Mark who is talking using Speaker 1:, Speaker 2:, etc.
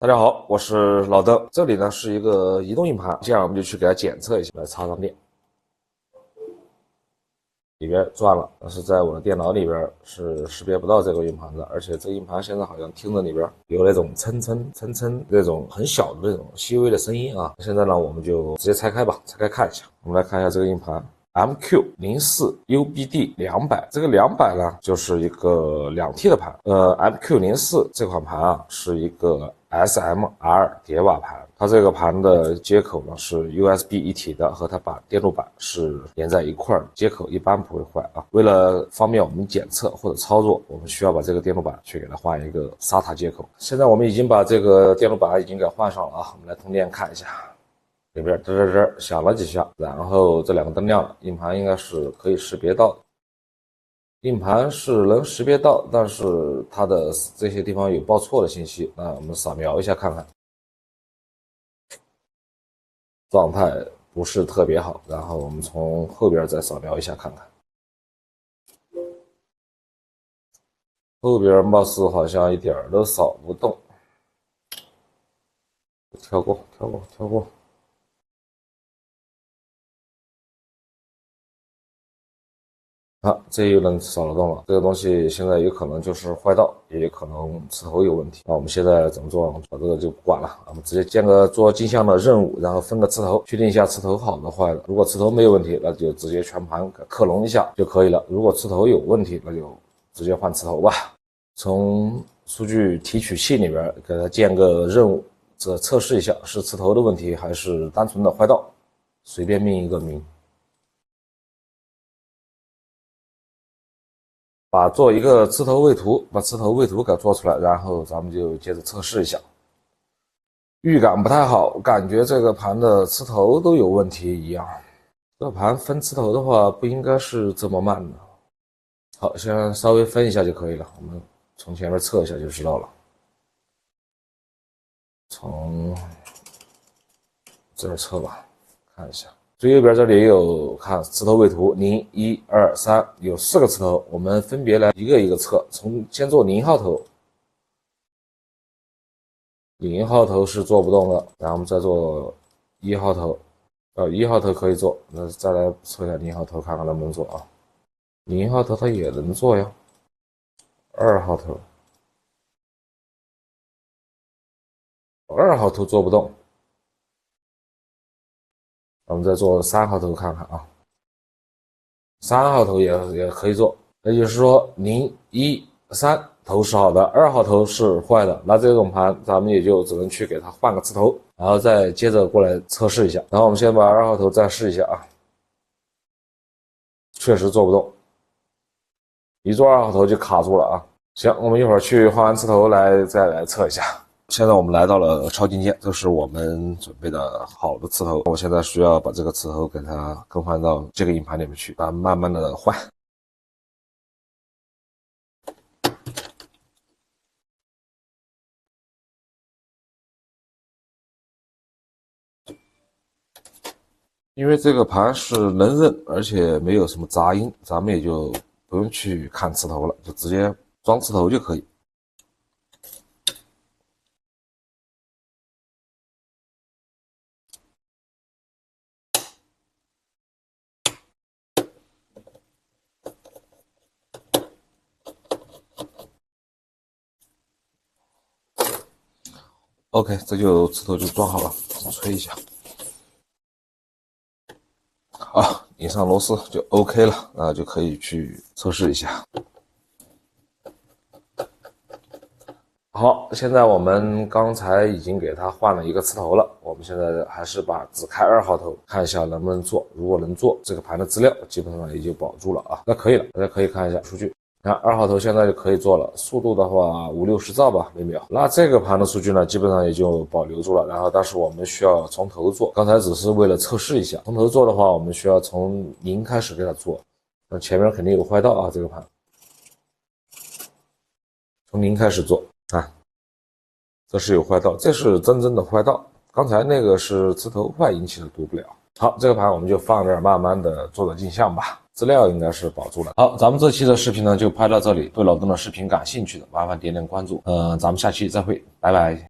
Speaker 1: 大家好，我是老邓，这里呢是一个移动硬盘，接下来我们就去给它检测一下，来插上电，里边转了，但是在我的电脑里边是识别不到这个硬盘的，而且这个硬盘现在好像听着里边有那种蹭蹭蹭蹭那种很小的那种细微的声音啊。现在呢，我们就直接拆开吧，拆开看一下。我们来看一下这个硬盘。MQ04UBD200，这个200呢就是一个2T 的盘。MQ04这款盘啊是一个 SMR 叠瓦盘，它这个盘的接口呢是 USB 一体的，和它把电路板是连在一块儿，接口一般不会坏啊。为了方便我们检测或者操作，我们需要把这个电路板去给它换一个 SATA 接口。现在我们已经把这个电路板已经给换上了啊，我们来通电看一下。里边吱吱吱响了几下，然后这两个灯亮了，硬盘应该是可以识别到的。硬盘是能识别到，但是它的这些地方有报错的信息，那我们扫描一下看看，状态不是特别好。然后我们从后边再扫描一下看看，后边貌似好像一点都扫不动，跳过。啊，这又能扫得动了。这个东西现在有可能就是坏道，也有可能磁头有问题。那我们现在怎么做？把这个就不管了，我们直接建个做镜像的任务，然后分个磁头，确定一下磁头好的坏的。如果磁头没有问题，那就直接全盘克隆一下就可以了。如果磁头有问题，那就直接换磁头吧。从数据提取器里边给它建个任务，这测试一下是磁头的问题还是单纯的坏道，随便命一个名。做一个磁头位图，把磁头位图给做出来，然后咱们就接着测试一下。预感不太好，感觉这个盘的磁头都有问题一样。这盘分磁头的话，不应该是这么慢的。好，现在稍微分一下就可以了，我们从前面测一下就知道了。从这儿测吧，看一下。最右边这里有看磁头位图0、1、2、3，有4个磁头，我们分别来一个一个测。先做0号头，0号头是做不动的，然后我们再做1号头，1号头可以做，那再来测一下0号头，看看能不能做啊？0号头它也能做呀，2号头，2号头做不动。我们再做3号头看看啊，3号头也可以做，也就是说0、1、3头是好的，2号头是坏的，那这种盘咱们也就只能去给它换个磁头，然后再接着过来测试一下。然后我们先把2号头再试一下啊，确实做不动，一做2号头就卡住了啊。行，我们一会儿去换完磁头再来测一下。现在我们来到了超晶键，这是我们准备的好的磁头。我现在需要把这个磁头给它更换到这个硬盘里面去，把它慢慢的换。因为这个盘是能认，而且没有什么杂音，咱们也就不用去看磁头了，就直接装磁头就可以。OK， 这就磁头就装好了，吹一下。好，拧上螺丝就 OK 了，那就可以去测试一下。好，现在我们刚才已经给它换了一个磁头了，我们现在还是只开2号头，看一下能不能做。如果能做，这个盘的资料基本上也就保住了啊。那可以了，大家可以看一下数据。看2号头现在就可以做了，速度的话50-60兆吧每秒。那这个盘的数据呢，基本上也就保留住了。然后，但是我们需要从头做，刚才只是为了测试一下。从头做的话，我们需要从0开始给它做。那前面肯定有坏道啊，这个盘从0开始做啊，这是有坏道，这是真正的坏道。刚才那个是磁头坏引起的，读不了。好，这个盘我们就放这儿，慢慢的做个镜像吧。资料应该是保住了。好，咱们这期的视频呢就拍到这里。对老邓的视频感兴趣的，麻烦点点关注。咱们下期再会，拜拜。